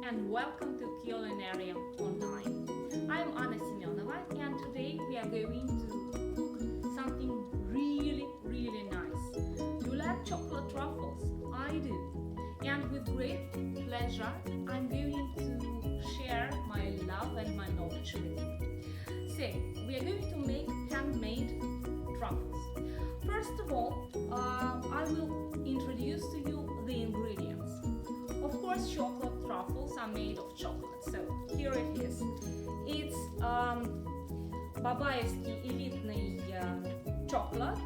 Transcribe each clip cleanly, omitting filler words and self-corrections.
and welcome to Culinary Online. I'm Anna Semyonova and today we are going to cook something really nice. Do you like chocolate truffles? I do. And with great pleasure, I'm going to share my love and my knowledge with you. So, we are going to make handmade truffles. First of all, I will introduce to you the ingredients. Of course, chocolate truffles are made of chocolate, so here it is. It's Babaevsky elitный chocolate,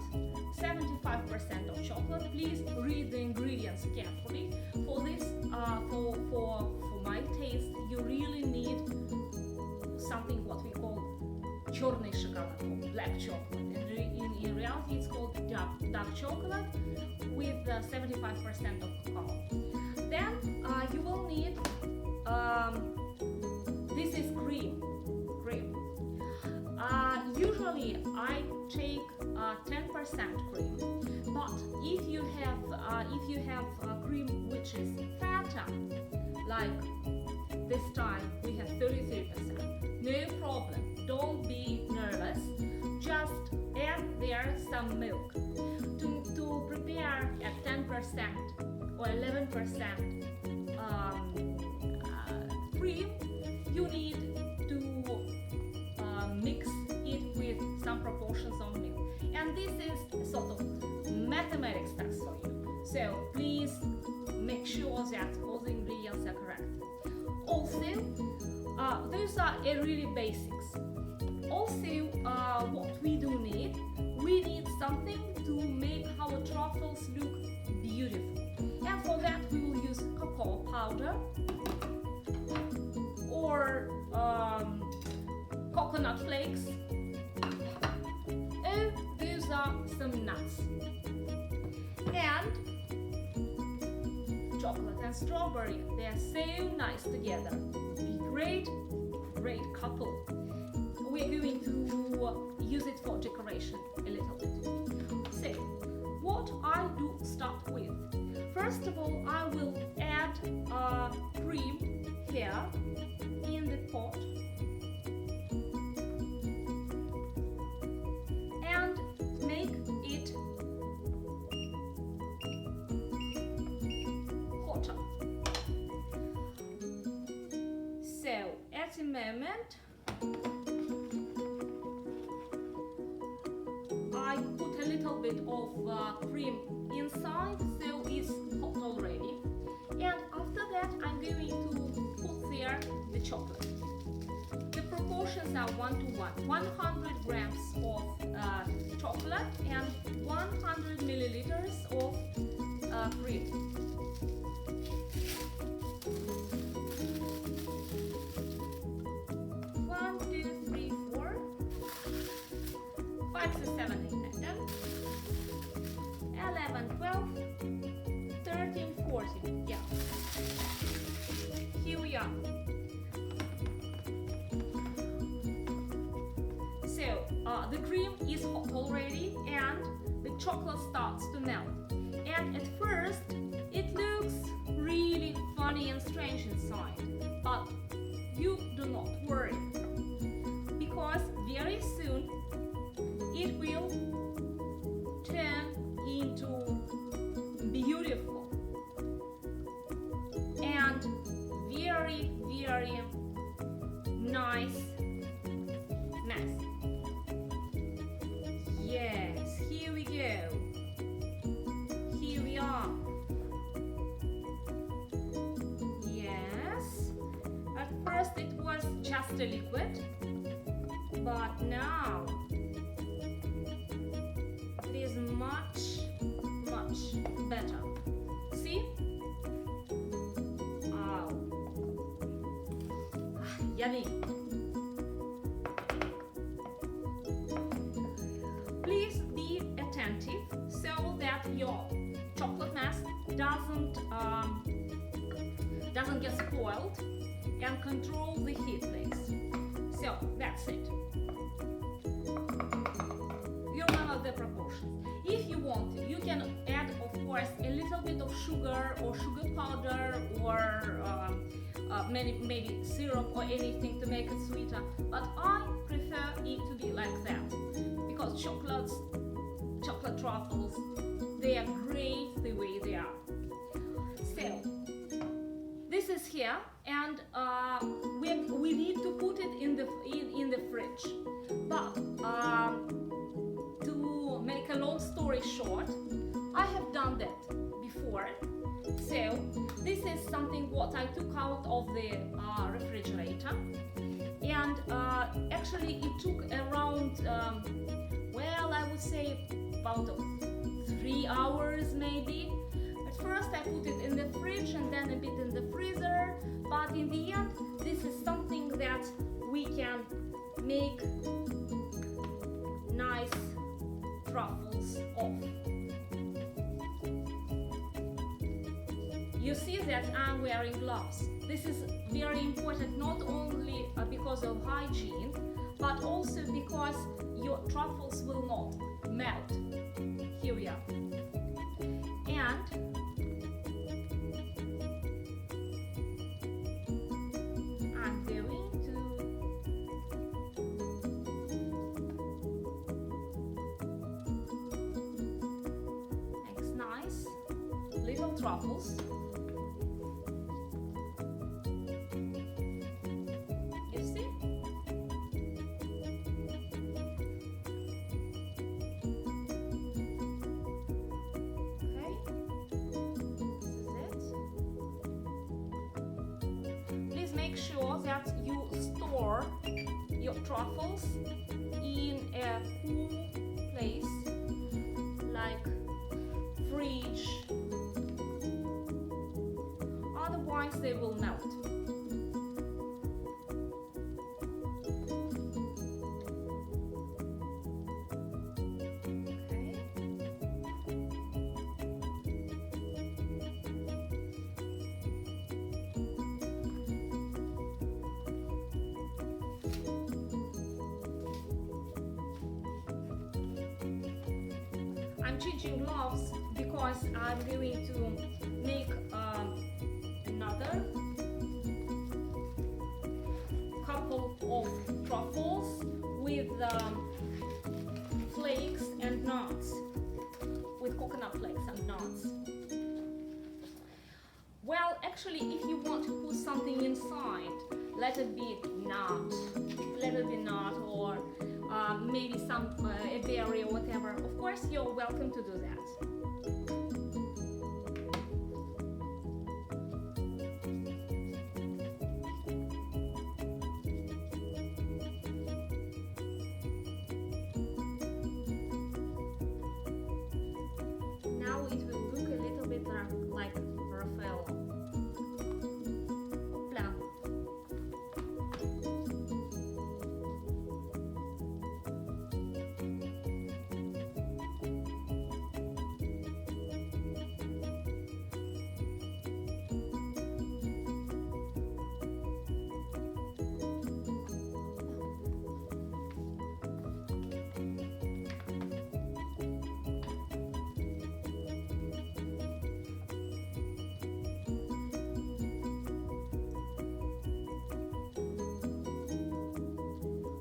75% of chocolate. Please read the ingredients carefully. For this, for my taste, you really need something what we call черный шоколад or black chocolate. In reality, it's called dark chocolate with 75% of cacao. Then you will need this is cream. Usually I take 10% cream, but if you have cream which is fatter, like this time we have 33%, no problem. Don't be nervous. Just add there some milk. To prepare at 10% or 11% cream, you need to mix it with some proportions of milk. And this is sort of mathematics test for you. So please make sure that all the ingredients are correct. Also, those are really basics. Also, what we do need, we need something to make our truffles look beautiful. And for that we will use cocoa powder or coconut flakes. Oh, those are some nuts. And chocolate and strawberry, they are so nice together. Be great couple. We're going to use it for decoration a little bit. So, what I do start with. First of all, I will add cream here in the pot and make it hotter. So, at the moment, I put a little bit of cream inside, so it's hot already. And after that, I'm going to put there the chocolate. The proportions are 1:1. 100 grams of chocolate and 100 milliliters of cream. One, two, three, 4, 5, 6, 7, 8, 9, 10, 11, 12, 13, 14. Yeah. Here we are. So the cream is hot already and the chocolate starts to melt. And at first it looks really funny and strange inside. But you do not worry, because very soon it will turn into beautiful and very nice mess. Yes, here we go. Here we are. Yes, at first it was just a liquid, but now it is much better. See? Oh. Yummy. Please be attentive so that your chocolate mass doesn't get spoiled, and control the heat, please. So that's it. You remember the proportions. If you want to, you can add, of course, a little bit of sugar or sugar powder or maybe syrup or anything to make it sweeter. But I prefer it to be like that because chocolate truffles, they are great the way they are. So this is here, and we need to put it in the fridge. But to make a long story short, I have done that before. So this is something what I took out of the refrigerator, and actually it took around well, I would say about 3 hours maybe. At first I put it in the fridge and then a bit in the freezer, but in the end this is something that we can make nice truffles of. You see that I'm wearing gloves. This is very important, not only because of hygiene, but also because your truffles will not melt. Here we are. And I'm going to make nice little truffles. Make sure that you store your truffles in a cool place like fridge, otherwise they will melt. I'm changing gloves because I'm going to make another couple of truffles with flakes and nuts, with coconut flakes and nuts. Well, actually, if you want to put something inside, let it be nut, or maybe some a berry or whatever. Of course, you're welcome to do that. Now it will look a little bit like Raphael.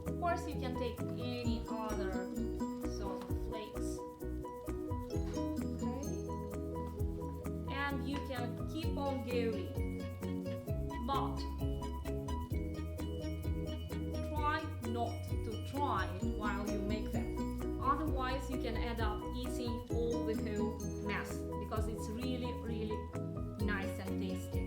Of course, you can take any other sort of flakes, okay? And you can keep on going, but try not to try it while you make them. Otherwise, you can end up eating all the whole mess because it's really, really nice and tasty.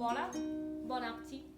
Voilà, bon appétit.